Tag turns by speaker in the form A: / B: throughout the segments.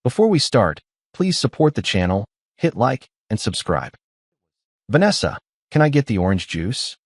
A: Before we start, please support the channel, hit like, and subscribe. Vanessa, can I get the orange juice?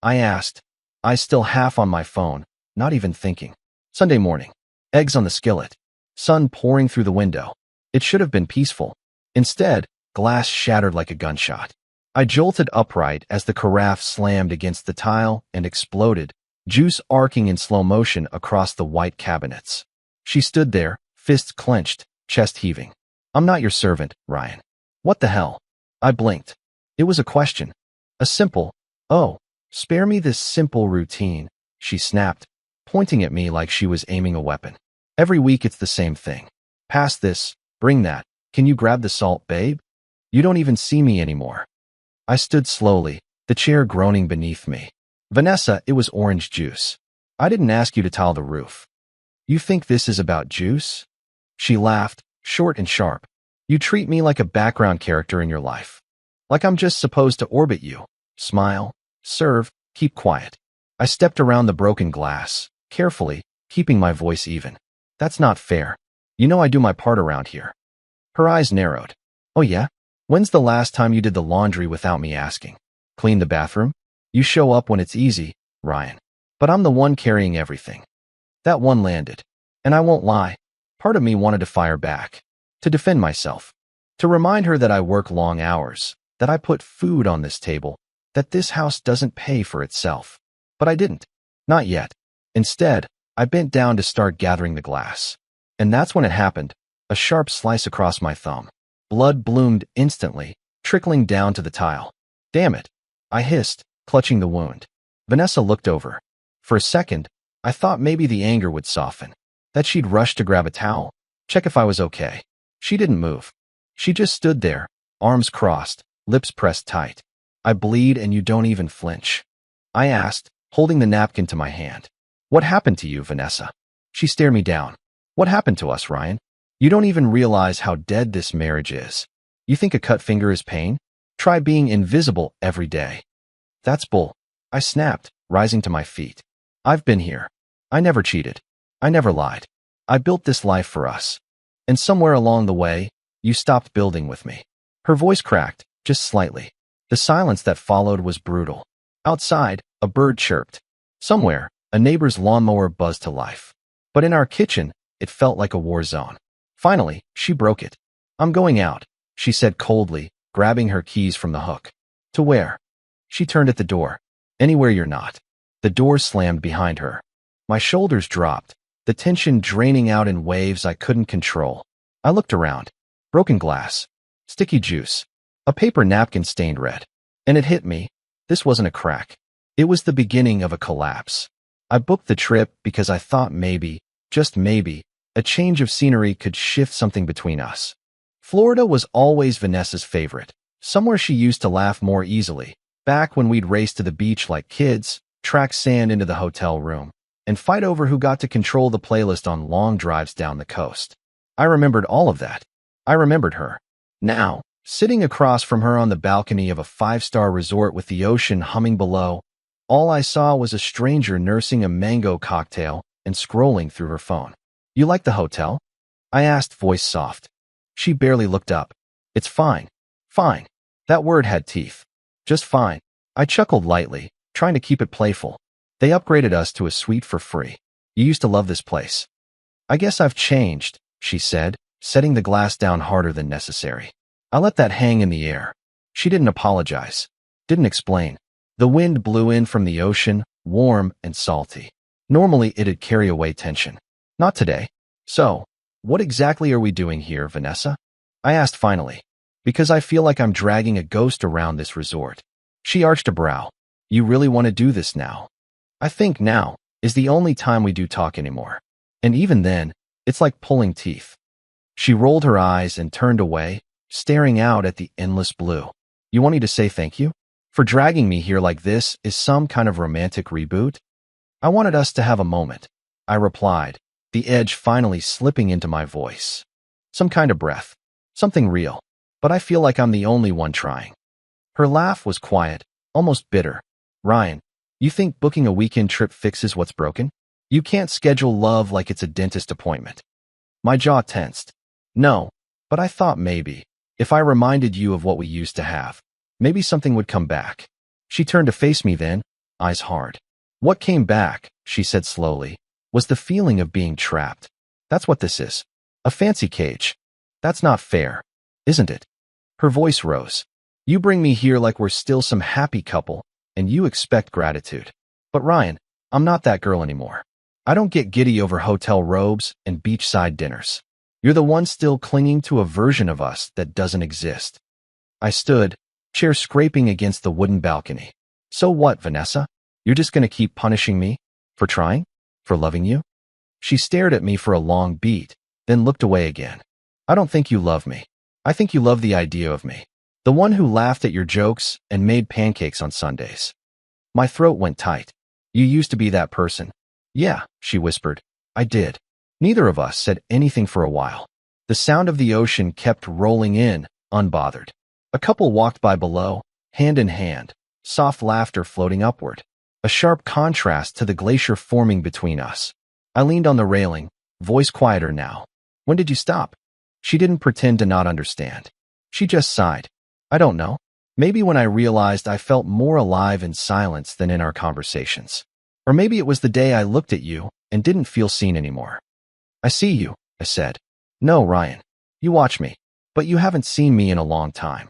A: I asked, eyes still half on my phone, not even thinking. Sunday morning. Eggs on the skillet. Sun pouring through the window. It should have been peaceful. Instead, glass shattered like a gunshot. I jolted upright as the carafe slammed against the tile and exploded, juice arcing in slow motion across the white cabinets. She stood there, fists clenched, chest heaving. I'm not your servant, Ryan. What the hell? I blinked. It was a question. A simple, oh, spare me this simple routine, she snapped, pointing at me like she was aiming a weapon. Every week it's the same thing. Pass this, bring that. Can you grab the salt, babe? You don't even see me anymore. I stood slowly, the chair groaning beneath me. Vanessa, it was orange juice. I didn't ask you to tile the roof. You think this is about juice? She laughed, short and sharp. You treat me like a background character in your life. Like I'm just supposed to orbit you. Smile, serve, keep quiet. I stepped around the broken glass, carefully, keeping my voice even. That's not fair. You know I do my part around here. Her eyes narrowed. Oh yeah? When's the last time you did the laundry without me asking? Clean the bathroom? You show up when it's easy, Ryan. But I'm the one carrying everything. That one landed. And I won't lie. Part of me wanted to fire back. To defend myself. To remind her that I work long hours. That I put food on this table. That this house doesn't pay for itself. But I didn't. Not yet. Instead, I bent down to start gathering the glass. And that's when it happened. A sharp slice across my thumb. Blood bloomed instantly, trickling down to the tile. Damn it. I hissed, clutching the wound. Vanessa looked over. For a second, I thought maybe the anger would soften. That she'd rush to grab a towel, check if I was okay. She didn't move. She just stood there, arms crossed, lips pressed tight. I bleed and you don't even flinch. I asked, holding the napkin to my hand. What happened to you, Vanessa? She stared me down. What happened to us, Ryan? You don't even realize how dead this marriage is. You think a cut finger is pain? Try being invisible every day. That's bull. I snapped, rising to my feet. I've been here. I never cheated. I never lied. I built this life for us. And somewhere along the way, you stopped building with me. Her voice cracked, just slightly. The silence that followed was brutal. Outside, a bird chirped. Somewhere, a neighbor's lawnmower buzzed to life. But in our kitchen, it felt like a war zone. Finally, she broke it. I'm going out, she said coldly, grabbing her keys from the hook. To where? She turned at the door. Anywhere you're not. The door slammed behind her. My shoulders dropped, the tension draining out in waves I couldn't control. I looked around. Broken glass. Sticky juice. A paper napkin stained red. And it hit me. This wasn't a crack. It was the beginning of a collapse. I booked the trip because I thought maybe, just maybe, a change of scenery could shift something between us. Florida was always Vanessa's favorite, somewhere she used to laugh more easily, back when we'd race to the beach like kids, track sand into the hotel room, and fight over who got to control the playlist on long drives down the coast. I remembered all of that. I remembered her. Now, sitting across from her on the balcony of a five-star resort with the ocean humming below, all I saw was a stranger nursing a mango cocktail and scrolling through her phone. You like the hotel? I asked, voice soft. She barely looked up. It's fine. Fine. That word had teeth. Just fine. I chuckled lightly, trying to keep it playful. They upgraded us to a suite for free. You used to love this place. I guess I've changed, she said, setting the glass down harder than necessary. I let that hang in the air. She didn't apologize. Didn't explain. The wind blew in from the ocean, warm and salty. Normally it'd carry away tension. Not today. So, what exactly are we doing here, Vanessa? I asked finally, because I feel like I'm dragging a ghost around this resort. She arched a brow. You really want to do this now? I think now is the only time we do talk anymore. And even then, it's like pulling teeth. She rolled her eyes and turned away, staring out at the endless blue. You want me to say thank you? For dragging me here like this is some kind of romantic reboot? I wanted us to have a moment, I replied, the edge finally slipping into my voice. Some kind of breath. Something real. But I feel like I'm the only one trying. Her laugh was quiet, almost bitter. Ryan, you think booking a weekend trip fixes what's broken? You can't schedule love like it's a dentist appointment. My jaw tensed. No, but I thought maybe, if I reminded you of what we used to have, maybe something would come back. She turned to face me then, eyes hard. What came back, she said slowly, was the feeling of being trapped. That's what this is. A fancy cage. That's not fair, isn't it? Her voice rose. You bring me here like we're still some happy couple, and you expect gratitude. But Ryan, I'm not that girl anymore. I don't get giddy over hotel robes and beachside dinners. You're the one still clinging to a version of us that doesn't exist. I stood, chair scraping against the wooden balcony. So what, Vanessa? You're just going to keep punishing me? For trying? For loving you? She stared at me for a long beat, then looked away again. I don't think you love me. I think you love the idea of me. The one who laughed at your jokes and made pancakes on Sundays. My throat went tight. You used to be that person. Yeah, she whispered. I did. Neither of us said anything for a while. The sound of the ocean kept rolling in, unbothered. A couple walked by below, hand in hand, soft laughter floating upward. A sharp contrast to the glacier forming between us. I leaned on the railing, voice quieter now. When did you stop? She didn't pretend to not understand. She just sighed. I don't know. Maybe when I realized I felt more alive in silence than in our conversations. Or maybe it was the day I looked at you and didn't feel seen anymore. I see you, I said. No, Ryan. You watch me. But you haven't seen me in a long time.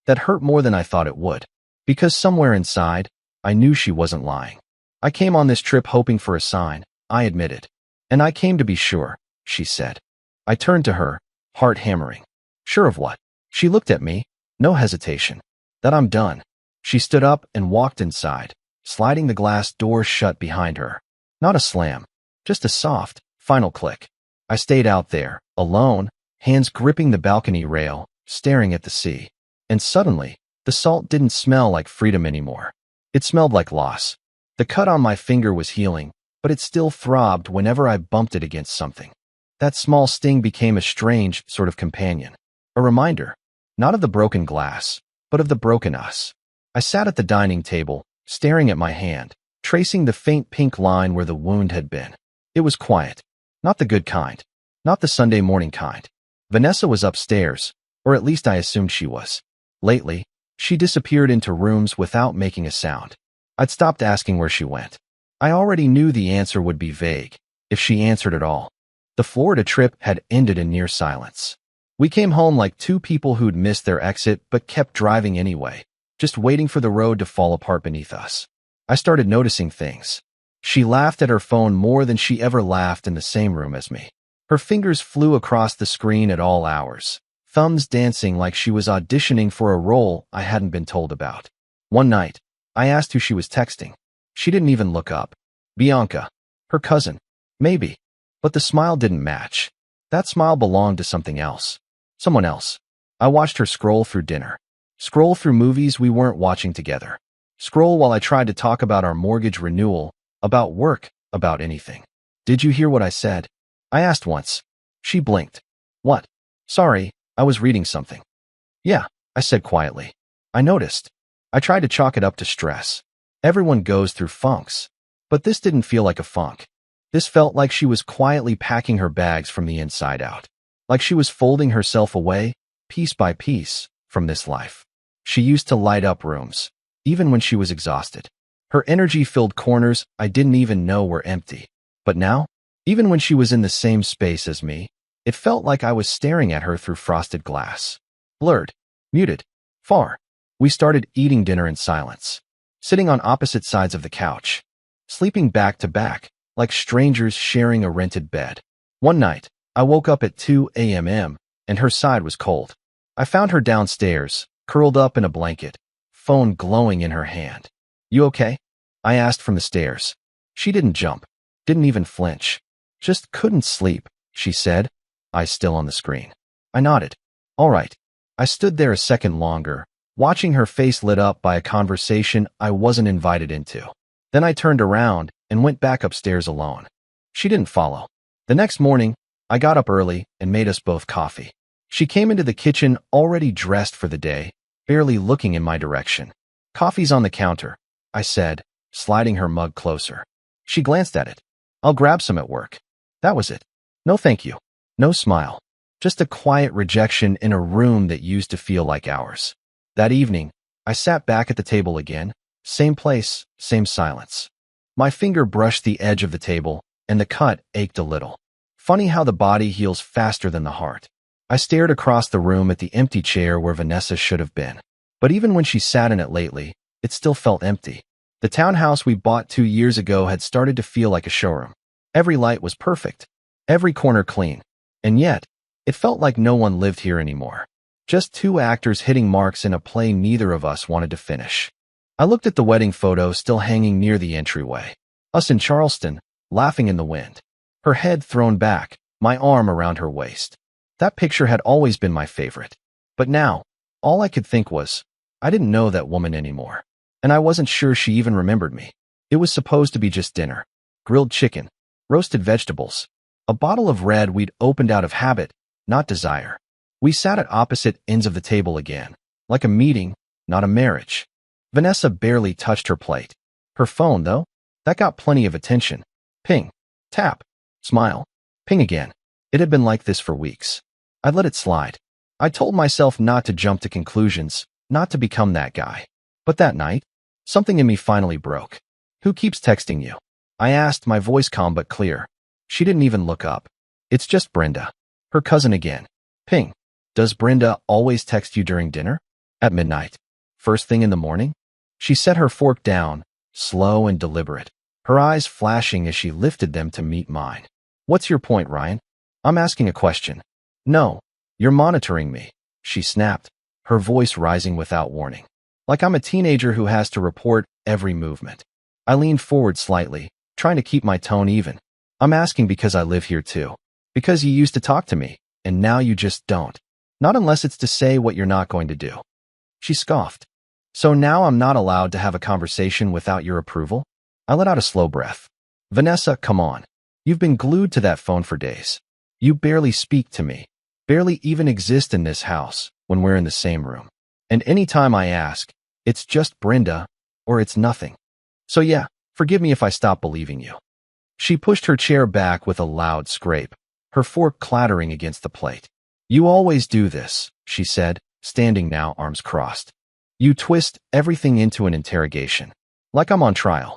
A: That hurt more than I thought it would. Because somewhere inside, I knew she wasn't lying. I came on this trip hoping for a sign, I admitted. And I came to be sure, she said. I turned to her, heart hammering. Sure of what? She looked at me, no hesitation. That I'm done. She stood up and walked inside, sliding the glass door shut behind her. Not a slam, just a soft, final click. I stayed out there, alone, hands gripping the balcony rail, staring at the sea. And suddenly, the salt didn't smell like freedom anymore. It smelled like loss. The cut on my finger was healing, but it still throbbed whenever I bumped it against something. That small sting became a strange sort of companion. A reminder, not of the broken glass, but of the broken us. I sat at the dining table, staring at my hand, tracing the faint pink line where the wound had been. It was quiet. Not the good kind. Not the Sunday morning kind. Vanessa was upstairs, or at least I assumed she was. Lately, she disappeared into rooms without making a sound. I'd stopped asking where she went. I already knew the answer would be vague, if she answered at all. The Florida trip had ended in near silence. We came home like two people who'd missed their exit but kept driving anyway, just waiting for the road to fall apart beneath us. I started noticing things. She laughed at her phone more than she ever laughed in the same room as me. Her fingers flew across the screen at all hours, thumbs dancing like she was auditioning for a role I hadn't been told about. One night, I asked who she was texting. She didn't even look up. Bianca. Her cousin. Maybe. But the smile didn't match. That smile belonged to something else. Someone else. I watched her scroll through dinner. Scroll through movies we weren't watching together. Scroll while I tried to talk about our mortgage renewal, about work, about anything. Did you hear what I said? I asked once. She blinked. What? Sorry, I was reading something. Yeah, I said quietly. I noticed. I tried to chalk it up to stress. Everyone goes through funks. But this didn't feel like a funk. This felt like she was quietly packing her bags from the inside out. Like she was folding herself away, piece by piece, from this life. She used to light up rooms, even when she was exhausted. Her energy filled corners I didn't even know were empty. But now, even when she was in the same space as me, it felt like I was staring at her through frosted glass. Blurred, muted, far. We started eating dinner in silence, sitting on opposite sides of the couch, sleeping back to back, like strangers sharing a rented bed. One night, I woke up at 2 a.m. and her side was cold. I found her downstairs, curled up in a blanket, phone glowing in her hand. You okay? I asked from the stairs. She didn't jump, didn't even flinch. Just couldn't sleep, she said, eyes still on the screen. I nodded. All right. I stood there a second longer, watching her face lit up by a conversation I wasn't invited into. Then I turned around and went back upstairs alone. She didn't follow. The next morning, I got up early and made us both coffee. She came into the kitchen already dressed for the day, barely looking in my direction. Coffee's on the counter, I said, sliding her mug closer. She glanced at it. I'll grab some at work. That was it. No thank you. No smile. Just a quiet rejection in a room that used to feel like ours. That evening, I sat back at the table again. Same place, same silence. My finger brushed the edge of the table, and the cut ached a little. Funny how the body heals faster than the heart. I stared across the room at the empty chair where Vanessa should have been. But even when she sat in it lately, it still felt empty. The townhouse we bought 2 years ago had started to feel like a showroom. Every light was perfect, every corner clean, and yet, it felt like no one lived here anymore. Just 2 actors hitting marks in a play neither of us wanted to finish. I looked at the wedding photo still hanging near the entryway. Us in Charleston, laughing in the wind. Her head thrown back, my arm around her waist. That picture had always been my favorite. But now, all I could think was, I didn't know that woman anymore. And I wasn't sure she even remembered me. It was supposed to be just dinner. Grilled chicken, roasted vegetables, a bottle of red we'd opened out of habit, not desire. We sat at opposite ends of the table again, like a meeting, not a marriage. Vanessa barely touched her plate. Her phone, though, that got plenty of attention. Ping, tap, smile, ping again. It had been like this for weeks. I'd let it slide. I told myself not to jump to conclusions, not to become that guy. But that night, something in me finally broke. Who keeps texting you? I asked, my voice calm but clear. She didn't even look up. It's just Brenda. Her cousin again. Ping. Does Brenda always text you during dinner? At midnight? First thing in the morning? She set her fork down, slow and deliberate, her eyes flashing as she lifted them to meet mine. What's your point, Ryan? I'm asking a question. No, you're monitoring me, she snapped, her voice rising without warning. Like I'm a teenager who has to report every movement. I leaned forward slightly, trying to keep my tone even. I'm asking because I live here too. Because you used to talk to me, and now you just don't. Not unless it's to say what you're not going to do. She scoffed. So now I'm not allowed to have a conversation without your approval? I let out a slow breath. Vanessa, come on. You've been glued to that phone for days. You barely speak to me, barely even exist in this house when we're in the same room. And anytime I ask, it's just Brenda, or it's nothing. So yeah, forgive me if I stop believing you. She pushed her chair back with a loud scrape, her fork clattering against the plate. You always do this, she said, standing now, arms crossed. You twist everything into an interrogation, like I'm on trial.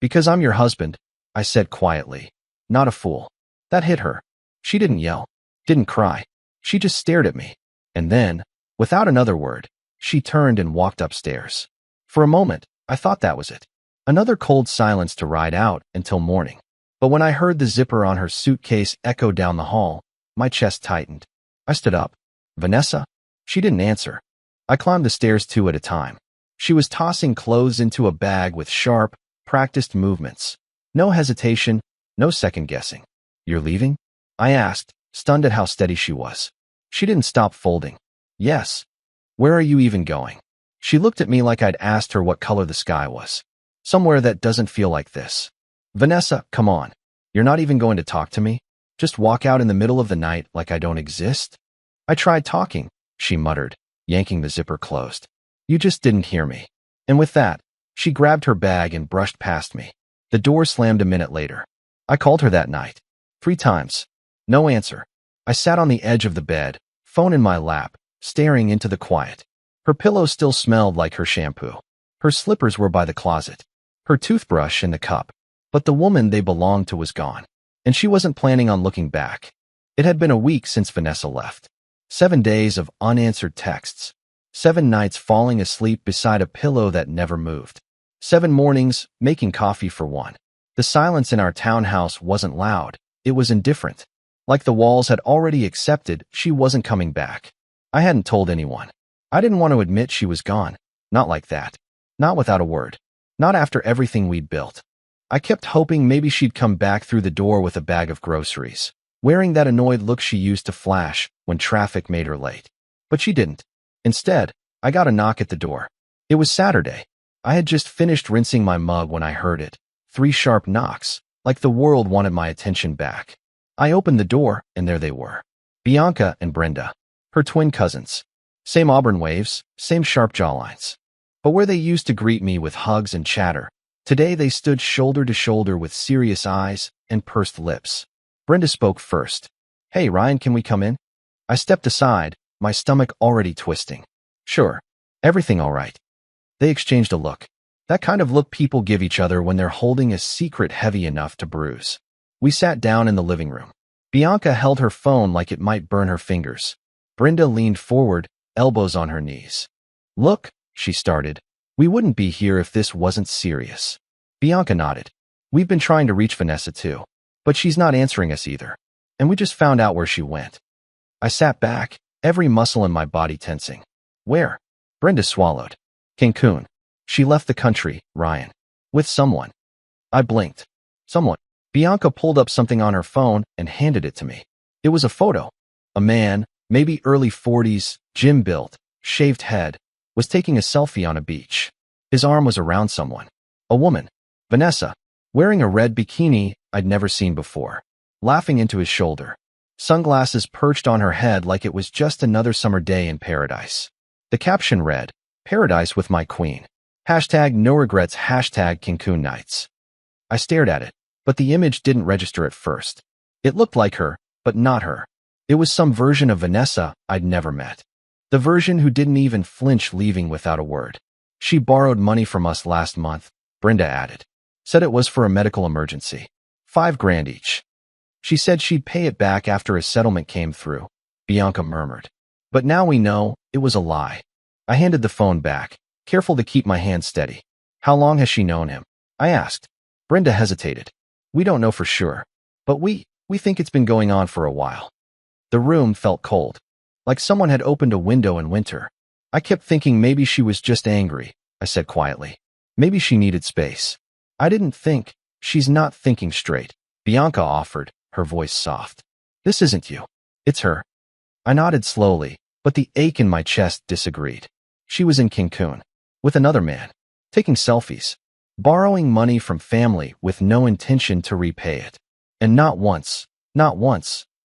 A: Because I'm your husband, I said quietly, not a fool. That hit her. She didn't yell, didn't cry. She just stared at me. And then, without another word, she turned and walked upstairs. For a moment, I thought that was it. Another cold silence to ride out until morning. But when I heard the zipper on her suitcase echo down the hall, my chest tightened. I stood up. Vanessa? She didn't answer. I climbed the stairs 2 at a time. She was tossing clothes into a bag with sharp, practiced movements. No hesitation, no second guessing. You're leaving? I asked, stunned at how steady she was. She didn't stop folding. Yes. Where are you even going? She looked at me like I'd asked her what color the sky was. Somewhere that doesn't feel like this. Vanessa, come on. You're not even going to talk to me? Just walk out in the middle of the night like I don't exist? I tried talking, she muttered, yanking the zipper closed. You just didn't hear me. And with that, she grabbed her bag and brushed past me. The door slammed a minute later. I called her that night. 3 times. No answer. I sat on the edge of the bed, phone in my lap, staring into the quiet. Her pillow still smelled like her shampoo. Her slippers were by the closet. Her toothbrush in the cup. But the woman they belonged to was gone. And she wasn't planning on looking back. It had been a week since Vanessa left. 7 days of unanswered texts. 7 nights falling asleep beside a pillow that never moved. 7 mornings making coffee for one. The silence in our townhouse wasn't loud. It was indifferent. Like the walls had already accepted she wasn't coming back. I hadn't told anyone. I didn't want to admit she was gone. Not like that. Not without a word. Not after everything we'd built. I kept hoping maybe she'd come back through the door with a bag of groceries, wearing that annoyed look she used to flash when traffic made her late. But she didn't. Instead, I got a knock at the door. It was Saturday. I had just finished rinsing my mug when I heard it. 3 sharp knocks, like the world wanted my attention back. I opened the door, and there they were. Bianca and Brenda, her twin cousins. Same auburn waves, same sharp jawlines. But where they used to greet me with hugs and chatter, today they stood shoulder to shoulder with serious eyes and pursed lips. Brenda spoke first. Hey, Ryan, can we come in? I stepped aside, my stomach already twisting. Sure. Everything all right? They exchanged a look. That kind of look people give each other when they're holding a secret heavy enough to bruise. We sat down in the living room. Bianca held her phone like it might burn her fingers. Brenda leaned forward, elbows on her knees. Look, she started. We wouldn't be here if this wasn't serious. Bianca nodded. We've been trying to reach Vanessa too, but she's not answering us either. And we just found out where she went. I sat back, every muscle in my body tensing. Where? Brenda swallowed. Cancun. She left the country, Ryan. With someone. I blinked. Someone. Bianca pulled up something on her phone and handed it to me. It was a photo. A man, maybe early 40s, gym-built, shaved head, was taking a selfie on a beach. His arm was around someone. A woman. Vanessa. Wearing a red bikini I'd never seen before. Laughing into his shoulder. Sunglasses perched on her head like it was just another summer day in paradise. The caption read, Paradise with my queen. Hashtag no regrets, hashtag Cancun nights. I stared at it, but the image didn't register at first. It looked like her, but not her. It was some version of Vanessa I'd never met. The version who didn't even flinch leaving without a word. She borrowed money from us last month, Brenda added. Said it was for a medical emergency. $5,000 each. She said she'd pay it back after a settlement came through, Bianca murmured. But now we know it was a lie. I handed the phone back, careful to keep my hand steady. How long has she known him? I asked. Brenda hesitated. We don't know for sure, but we think it's been going on for a while. The room felt cold, like someone had opened a window in winter. I kept thinking maybe she was just angry, I said quietly. Maybe she needed space. I didn't think. She's not thinking straight, Bianca offered, her voice soft. This isn't you. It's her. I nodded slowly, but the ache in my chest disagreed. She was in Cancun, with another man, taking selfies, borrowing money from family with no intention to repay it. And not once,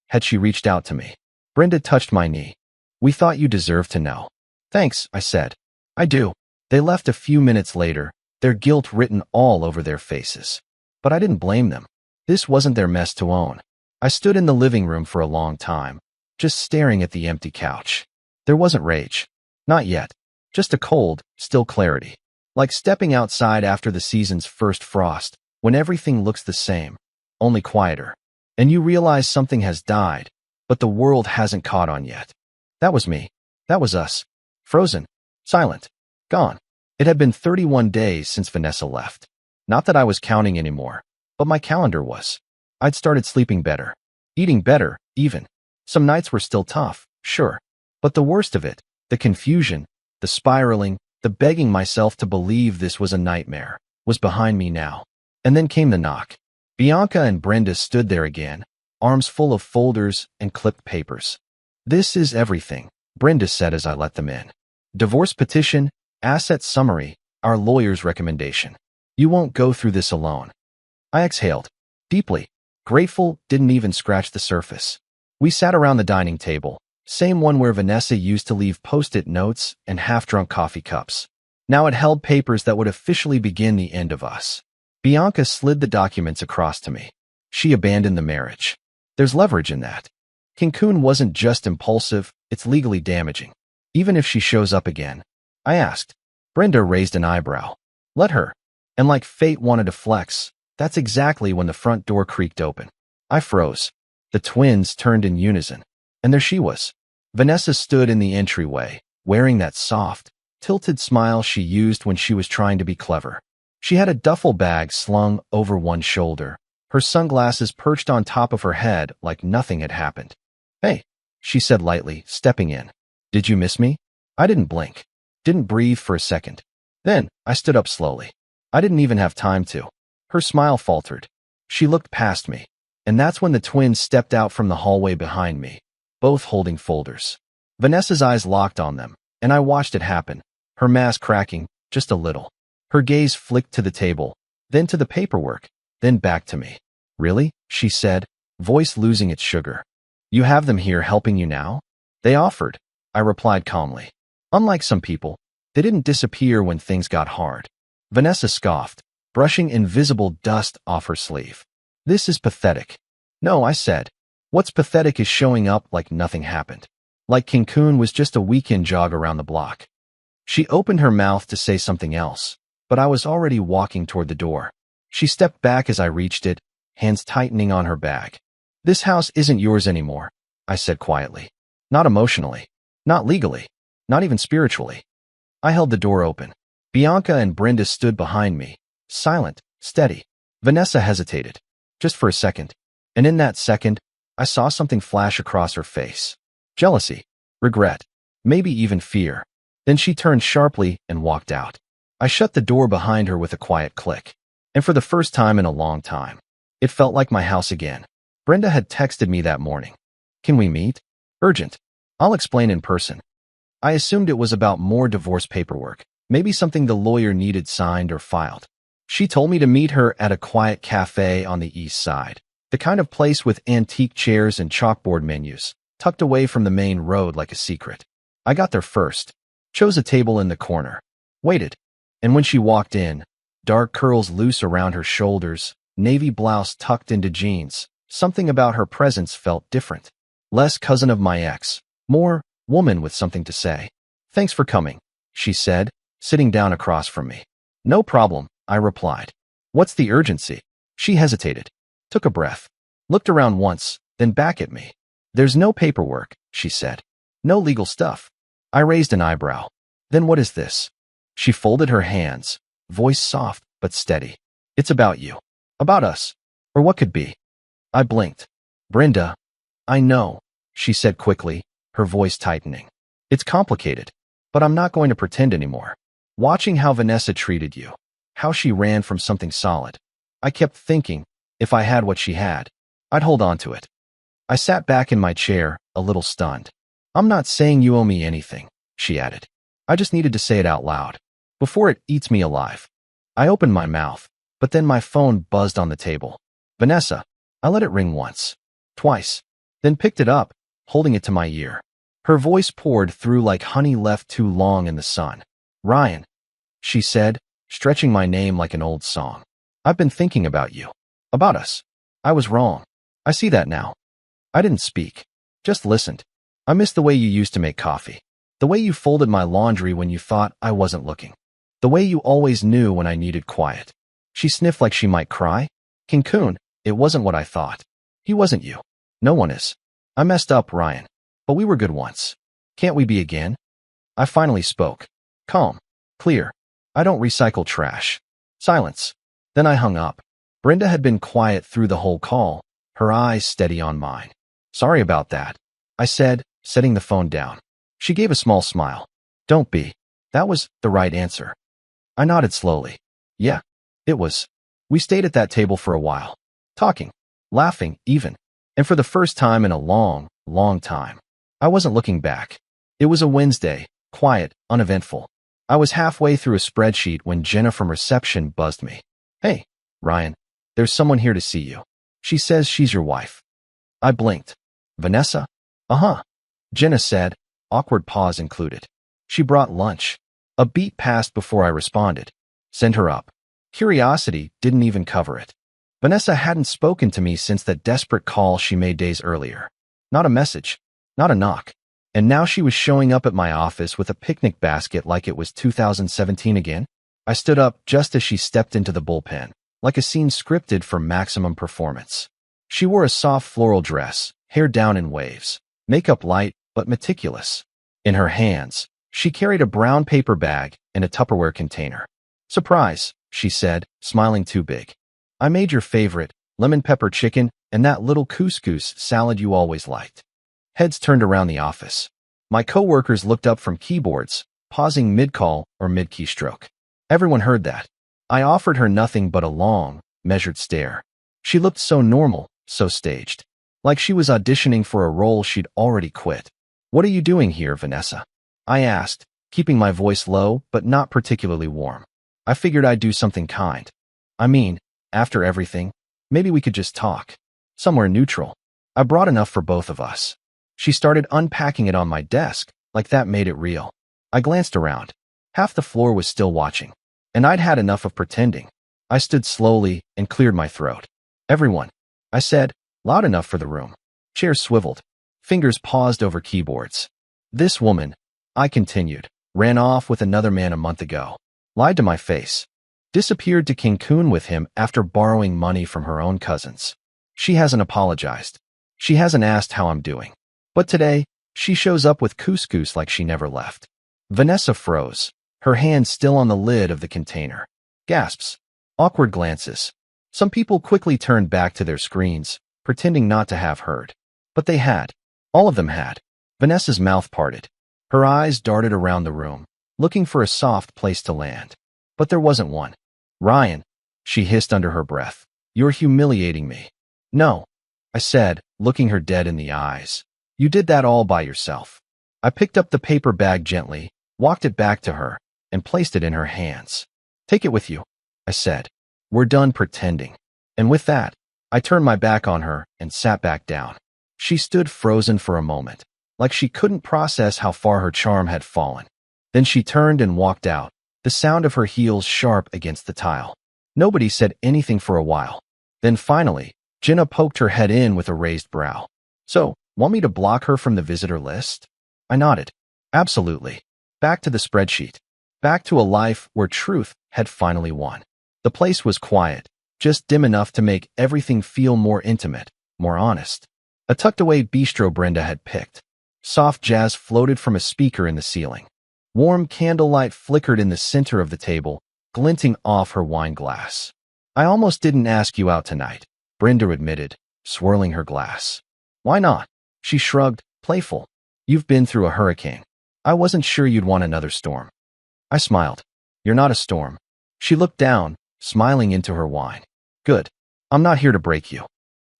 A: had she reached out to me. Brenda touched my knee. We thought you deserved to know. Thanks, I said. I do. They left a few minutes later, their guilt written all over their faces. But I didn't blame them. This wasn't their mess to own. I stood in the living room for a long time, just staring at the empty couch. There wasn't rage. Not yet. Just a cold, still clarity. Like stepping outside after the season's first frost, when everything looks the same, only quieter. And you realize something has died, but the world hasn't caught on yet. That was me. That was us. Frozen. Silent. Gone. It had been 31 days since Vanessa left. Not that I was counting anymore, but my calendar was. I'd started sleeping better. Eating better, even. Some nights were still tough, sure. But the worst of it, the confusion, the spiraling, the begging myself to believe this was a nightmare, was behind me now. And then came the knock. Bianca and Brenda stood there again, arms full of folders and clipped papers. This is everything, Brenda said as I let them in. Divorce petition, asset summary, our lawyer's recommendation. You won't go through this alone. I exhaled. Deeply. Grateful, didn't even scratch the surface. We sat around the dining table, same one where Vanessa used to leave post-it notes and half-drunk coffee cups. Now it held papers that would officially begin the end of us. Bianca slid the documents across to me. She abandoned the marriage. There's leverage in that. Cancun wasn't just impulsive, it's legally damaging. Even if she shows up again. I asked. Brenda raised an eyebrow. Let her. And like fate wanted to flex, that's exactly when the front door creaked open. I froze. The twins turned in unison. And there she was. Vanessa stood in the entryway, wearing that soft, tilted smile she used when she was trying to be clever. She had a duffel bag slung over one shoulder, her sunglasses perched on top of her head like nothing had happened. Hey, she said lightly, stepping in. Did you miss me? I didn't blink. Didn't breathe for a second. Then, I stood up slowly. I didn't even have time to. Her smile faltered. She looked past me. And that's when the twins stepped out from the hallway behind me, both holding folders. Vanessa's eyes locked on them, and I watched it happen, her mask cracking, just a little. Her gaze flicked to the table, then to the paperwork, then back to me. Really? She said, voice losing its sugar. You have them here helping you now? They offered, I replied calmly. Unlike some people, they didn't disappear when things got hard. Vanessa scoffed, brushing invisible dust off her sleeve. This is pathetic. No, I said. What's pathetic is showing up like nothing happened. Like Cancun was just a weekend jog around the block. She opened her mouth to say something else, but I was already walking toward the door. She stepped back as I reached it, hands tightening on her bag. This house isn't yours anymore, I said quietly. Not emotionally. Not legally. Not even spiritually. I held the door open. Bianca and Brenda stood behind me, silent, steady. Vanessa hesitated, just for a second, and in that second, I saw something flash across her face. Jealousy, regret, maybe even fear. Then she turned sharply and walked out. I shut the door behind her with a quiet click. And for the first time in a long time, it felt like my house again. Brenda had texted me that morning. Can we meet? Urgent. I'll explain in person. I assumed it was about more divorce paperwork, maybe something the lawyer needed signed or filed. She told me to meet her at a quiet cafe on the east side, the kind of place with antique chairs and chalkboard menus, tucked away from the main road like a secret. I got there first, chose a table in the corner, waited, and when she walked in, dark curls loose around her shoulders, navy blouse tucked into jeans, something about her presence felt different. Less cousin of my ex, more woman with something to say. Thanks for coming, she said, sitting down across from me. No problem, I replied. What's the urgency? She hesitated, took a breath, looked around once, then back at me. There's no paperwork, she said. No legal stuff. I raised an eyebrow. Then what is this? She folded her hands, voice soft but steady. It's about you. About us. Or what could be. I blinked. Brenda. I know, she said quickly, her voice tightening. It's complicated, but I'm not going to pretend anymore. Watching how Vanessa treated you, how she ran from something solid, I kept thinking, if I had what she had, I'd hold on to it. I sat back in my chair, a little stunned. I'm not saying you owe me anything, she added. I just needed to say it out loud, before it eats me alive. I opened my mouth, but then my phone buzzed on the table. Vanessa. I let it ring once, twice, then picked it up, holding it to my ear. Her voice poured through like honey left too long in the sun. Ryan, she said, stretching my name like an old song. I've been thinking about you. About us. I was wrong. I see that now. I didn't speak. Just listened. I miss the way you used to make coffee. The way you folded my laundry when you thought I wasn't looking. The way you always knew when I needed quiet. She sniffed like she might cry. Cancun, it wasn't what I thought. He wasn't you. No one is. I messed up, Ryan. But we were good once. Can't we be again? I finally spoke. Calm. Clear. I don't recycle trash. Silence. Then I hung up. Brenda had been quiet through the whole call, her eyes steady on mine. Sorry about that, I said, setting the phone down. She gave a small smile. Don't be. That was the right answer. I nodded slowly. Yeah, it was. We stayed at that table for a while, talking, laughing even, and for the first time in a long, long time. I wasn't looking back. It was a Wednesday, quiet, uneventful. I was halfway through a spreadsheet when Jenna from reception buzzed me. Hey, Ryan, there's someone here to see you. She says she's your wife. I blinked. Vanessa? Uh-huh. Jenna said, awkward pause included. She brought lunch. A beat passed before I responded. Send her up. Curiosity didn't even cover it. Vanessa hadn't spoken to me since that desperate call she made days earlier. Not a message. Not a knock. And now she was showing up at my office with a picnic basket like it was 2017 again. I stood up just as she stepped into the bullpen, like a scene scripted for maximum performance. She wore a soft floral dress, hair down in waves, makeup light but meticulous. In her hands, she carried a brown paper bag and a Tupperware container. Surprise, she said, smiling too big. I made your favorite, lemon pepper chicken and that little couscous salad you always liked. Heads turned around the office. My coworkers looked up from keyboards, pausing mid-call or mid-keystroke. Everyone heard that. I offered her nothing but a long, measured stare. She looked so normal, so staged. Like she was auditioning for a role she'd already quit. What are you doing here, Vanessa? I asked, keeping my voice low but not particularly warm. I figured I'd do something kind. I mean, after everything, maybe we could just talk. Somewhere neutral. I brought enough for both of us. She started unpacking it on my desk, like that made it real. I glanced around. Half the floor was still watching. And I'd had enough of pretending. I stood slowly and cleared my throat. Everyone, I said, loud enough for the room. Chairs swiveled. Fingers paused over keyboards. This woman, I continued, ran off with another man a month ago. Lied to my face. Disappeared to Cancun with him after borrowing money from her own cousins. She hasn't apologized. She hasn't asked how I'm doing. But today, she shows up with couscous like she never left. Vanessa froze, her hand still on the lid of the container. Gasps. Awkward glances. Some people quickly turned back to their screens, pretending not to have heard. But they had. All of them had. Vanessa's mouth parted. Her eyes darted around the room, looking for a soft place to land. But there wasn't one. Ryan, she hissed under her breath. You're humiliating me. No, I said, looking her dead in the eyes. You did that all by yourself. I picked up the paper bag gently, walked it back to her, and placed it in her hands. Take it with you, I said. We're done pretending. And with that, I turned my back on her and sat back down. She stood frozen for a moment, like she couldn't process how far her charm had fallen. Then she turned and walked out, the sound of her heels sharp against the tile. Nobody said anything for a while. Then finally, Jenna poked her head in with a raised brow. So, want me to block her from the visitor list? I nodded. Absolutely. Back to the spreadsheet. Back to a life where truth had finally won. The place was quiet, just dim enough to make everything feel more intimate, more honest. A tucked-away bistro Brenda had picked. Soft jazz floated from a speaker in the ceiling. Warm candlelight flickered in the center of the table, glinting off her wine glass. I almost didn't ask you out tonight, Brenda admitted, swirling her glass. Why not? She shrugged, playful. You've been through a hurricane. I wasn't sure you'd want another storm. I smiled. You're not a storm. She looked down, smiling into her wine. Good. I'm not here to break you.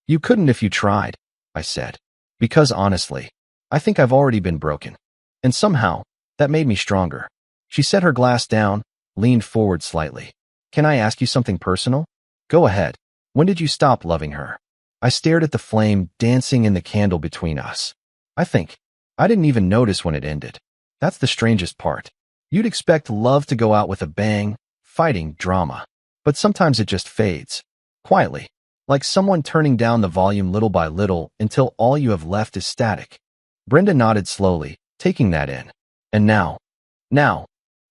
A: You couldn't if you tried, I said. Because honestly, I think I've already been broken. And somehow, that made me stronger. She set her glass down, leaned forward slightly. Can I ask you something personal? Go ahead. When did you stop loving her? I stared at the flame dancing in the candle between us. I didn't even notice when it ended. That's the strangest part. You'd expect love to go out with a bang, fighting, drama. But sometimes it just fades. Quietly. Like someone turning down the volume little by little until all you have left is static. Brenda nodded slowly, taking that in. And now.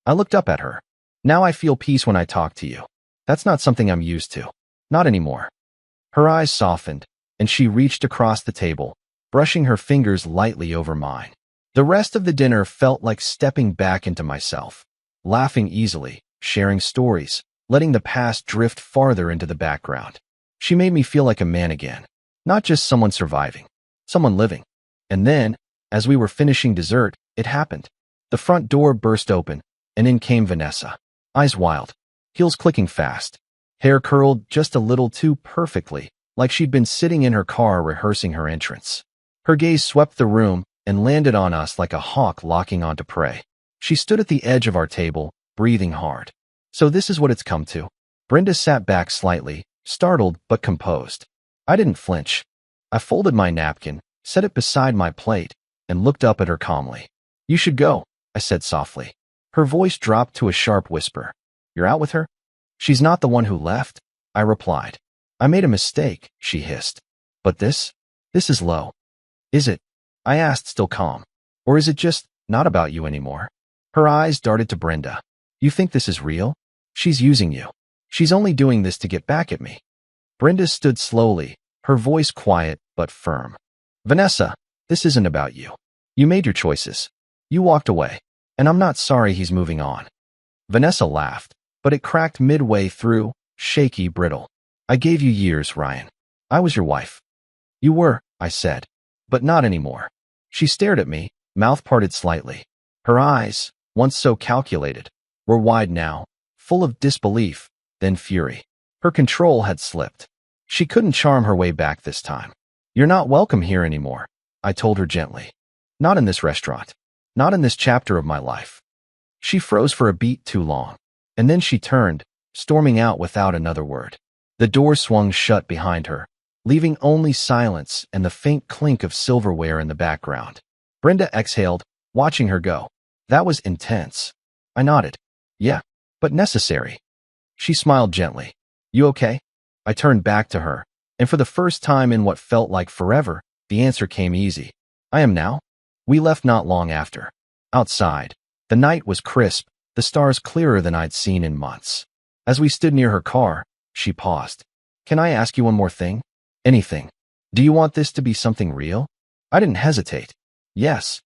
A: I looked up at her. Now I feel peace when I talk to you. That's not something I'm used to. Not anymore. Her eyes softened, and she reached across the table, brushing her fingers lightly over mine. The rest of the dinner felt like stepping back into myself, laughing easily, sharing stories, letting the past drift farther into the background. She made me feel like a man again, not just someone surviving, someone living. And then, as we were finishing dessert, it happened. The front door burst open, and in came Vanessa. Eyes wild, heels clicking fast, hair curled just a little too perfectly, like she'd been sitting in her car rehearsing her entrance. Her gaze swept the room and landed on us like a hawk locking onto prey. She stood at the edge of our table, breathing hard. So this is what it's come to. Brenda sat back slightly, startled but composed. I didn't flinch. I folded my napkin, set it beside my plate, and looked up at her calmly. You should go, I said softly. Her voice dropped to a sharp whisper. You're out with her? She's not the one who left, I replied. I made a mistake, she hissed. But this is low. Is it? I asked, still calm. Or is it just not about you anymore? Her eyes darted to Brenda. You think this is real? She's using you. She's only doing this to get back at me. Brenda stood slowly, her voice quiet but firm. Vanessa, this isn't about you. You made your choices. You walked away. And I'm not sorry he's moving on. Vanessa laughed, but it cracked midway through, shaky, brittle. I gave you years, Ryan. I was your wife. You were, I said. But not anymore. She stared at me, mouth parted slightly. Her eyes, once so calculated, were wide now, full of disbelief, then fury. Her control had slipped. She couldn't charm her way back this time. You're not welcome here anymore, I told her gently. Not in this restaurant. Not in this chapter of my life. She froze for a beat too long, and then she turned, storming out without another word. The door swung shut behind her, leaving only silence and the faint clink of silverware in the background. Brenda exhaled, watching her go. That was intense. I nodded. Yeah, but necessary. She smiled gently. You okay? I turned back to her, and for the first time in what felt like forever, The answer came easy. I am now. We left not long after. Outside, the night was crisp, the stars clearer than I'd seen in months. As we stood near her car, she paused. Can I ask you one more thing? Anything. Do you want this to be something real? I didn't hesitate. Yes.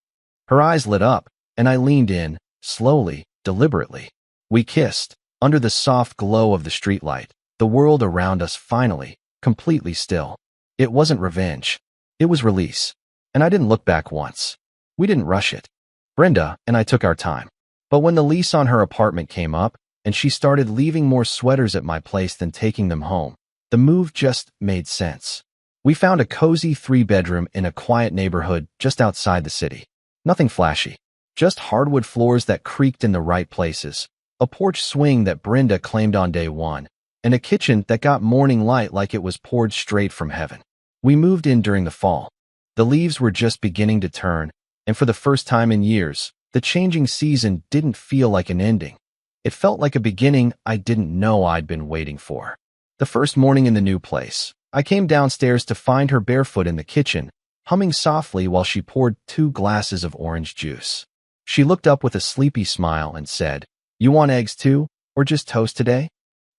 A: Her eyes lit up, and I leaned in, slowly, deliberately. We kissed, under the soft glow of the streetlight, the world around us finally, completely still. It wasn't revenge. It was release. And I didn't look back once. We didn't rush it. Brenda and I took our time. But when the lease on her apartment came up, and she started leaving more sweaters at my place than taking them home, the move just made sense. We found a cozy 3-bedroom in a quiet neighborhood just outside the city. Nothing flashy. Just hardwood floors that creaked in the right places, a porch swing that Brenda claimed on day one, and a kitchen that got morning light like it was poured straight from heaven. We moved in during the fall. The leaves were just beginning to turn, and for the first time in years, the changing season didn't feel like an ending. It felt like a beginning I didn't know I'd been waiting for. The first morning in the new place, I came downstairs to find her barefoot in the kitchen, humming softly while she poured 2 glasses of orange juice. She looked up with a sleepy smile and said, "You want eggs too, or just toast today?"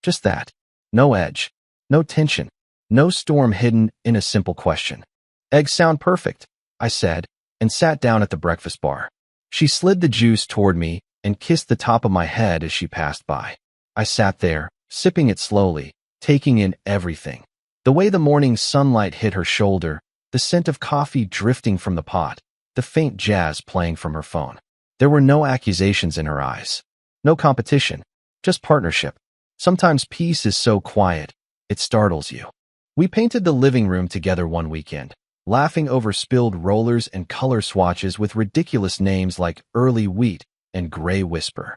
A: Just that. No edge. No tension. No storm hidden in a simple question. "Eggs sound perfect," I said, and sat down at the breakfast bar. She slid the juice toward me and kissed the top of my head as she passed by. I sat there, sipping it slowly, taking in everything. The way the morning sunlight hit her shoulder, the scent of coffee drifting from the pot, the faint jazz playing from her phone. There were no accusations in her eyes. No competition, just partnership. Sometimes peace is so quiet, it startles you. We painted the living room together one weekend, laughing over spilled rollers and color swatches with ridiculous names like Early Wheat and Gray Whisper.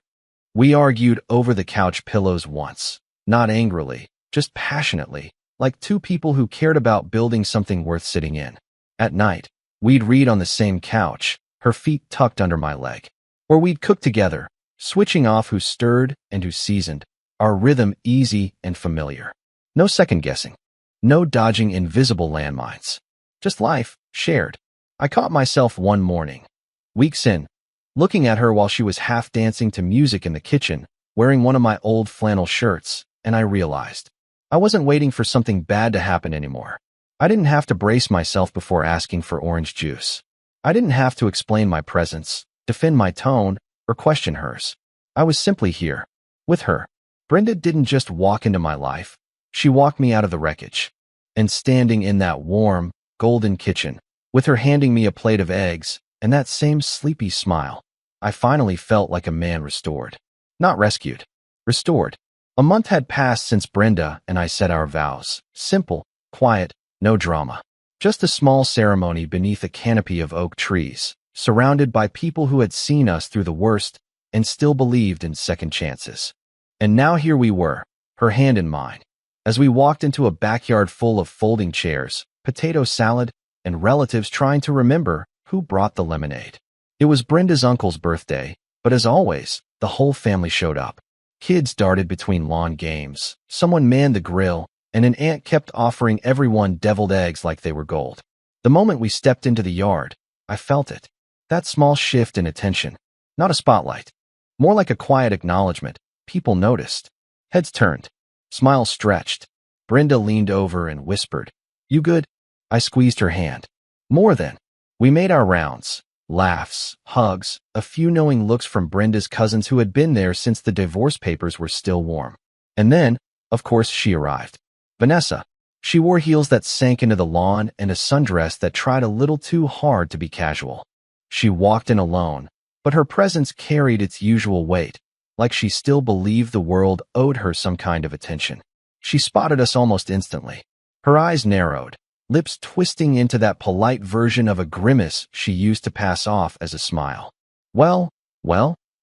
A: We argued over the couch pillows once, not angrily, just passionately, like 2 people who cared about building something worth sitting in. At night, we'd read on the same couch, her feet tucked under my leg. Or we'd cook together, switching off who stirred and who seasoned, our rhythm easy and familiar. No second-guessing. No dodging invisible landmines. Just life, shared. I caught myself one morning, weeks in, looking at her while she was half dancing to music in the kitchen, wearing one of my old flannel shirts, and I realized I wasn't waiting for something bad to happen anymore. I didn't have to brace myself before asking for orange juice. I didn't have to explain my presence, defend my tone, or question hers. I was simply here, with her. Brenda didn't just walk into my life. She walked me out of the wreckage. And standing in that warm, golden kitchen, with her handing me a plate of eggs and that same sleepy smile, I finally felt like a man restored. Not rescued. Restored. A month had passed since Brenda and I said our vows. Simple, quiet, no drama. Just a small ceremony beneath a canopy of oak trees, surrounded by people who had seen us through the worst and still believed in second chances. And now here we were, her hand in mine, as we walked into a backyard full of folding chairs, potato salad, and relatives trying to remember who brought the lemonade. It was Brenda's uncle's birthday, but as always, the whole family showed up. Kids darted between lawn games, someone manned the grill, and an aunt kept offering everyone deviled eggs like they were gold. The moment we stepped into the yard, I felt it. That small shift in attention. Not a spotlight. More like a quiet acknowledgement. People noticed. Heads turned. Smiles stretched. Brenda leaned over and whispered, "You good?" I squeezed her hand. More than. We made our rounds. Laughs, hugs, a few knowing looks from Brenda's cousins who had been there since the divorce papers were still warm. And then, of course, she arrived. Vanessa. She wore heels that sank into the lawn and a sundress that tried a little too hard to be casual. She walked in alone, but her presence carried its usual weight, like she still believed the world owed her some kind of attention. She spotted us almost instantly. Her eyes narrowed, lips twisting into that polite version of a grimace she used to pass off as a smile. Well,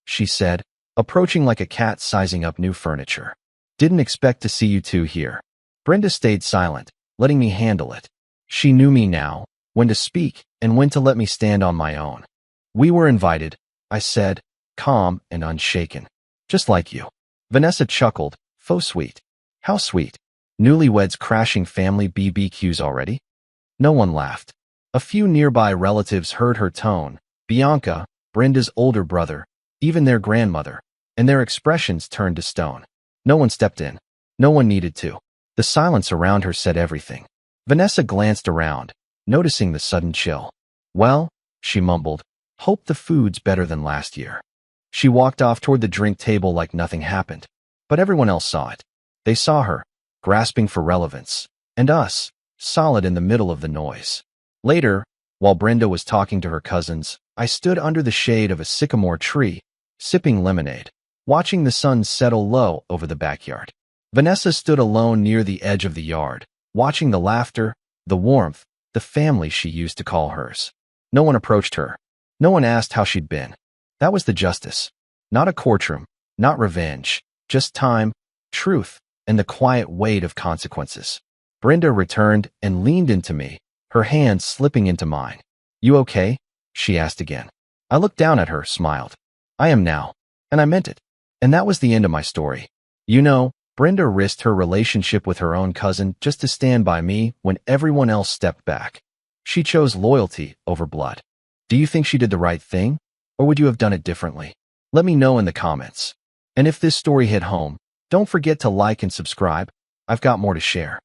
A: she said, approaching like a cat sizing up new furniture. "Didn't expect to see you two here." Brenda stayed silent, letting me handle it. She knew me now, when to speak and when to let me stand on my own. "We were invited," I said, calm and unshaken. "Just like you." Vanessa chuckled, faux sweet. "How sweet? Newlyweds crashing family BBQs already?" No one laughed. A few nearby relatives heard her tone, Bianca, Brenda's older brother, even their grandmother, and their expressions turned to stone. No one stepped in. No one needed to. The silence around her said everything. Vanessa glanced around, noticing the sudden chill. Well, she mumbled, hope the food's better than last year. She walked off toward the drink table like nothing happened. But everyone else saw it. They saw her, grasping for relevance, and us, solid in the middle of the noise. Later, while Brenda was talking to her cousins, I stood under the shade of a sycamore tree, sipping lemonade, watching the sun settle low over the backyard. Vanessa stood alone near the edge of the yard, watching the laughter, the warmth, the family she used to call hers. No one approached her. No one asked how she'd been. That was the justice. Not a courtroom, not revenge, just time, truth, and the quiet weight of consequences. Brenda returned and leaned into me, her hand slipping into mine. You okay? She asked again. I looked down at her, smiled. I am now. And I meant it. And that was the end of my story. You know, Brenda risked her relationship with her own cousin just to stand by me when everyone else stepped back. She chose loyalty over blood. Do you think she did the right thing? Or would you have done it differently? Let me know in the comments. And if this story hit home, don't forget to like and subscribe. I've got more to share.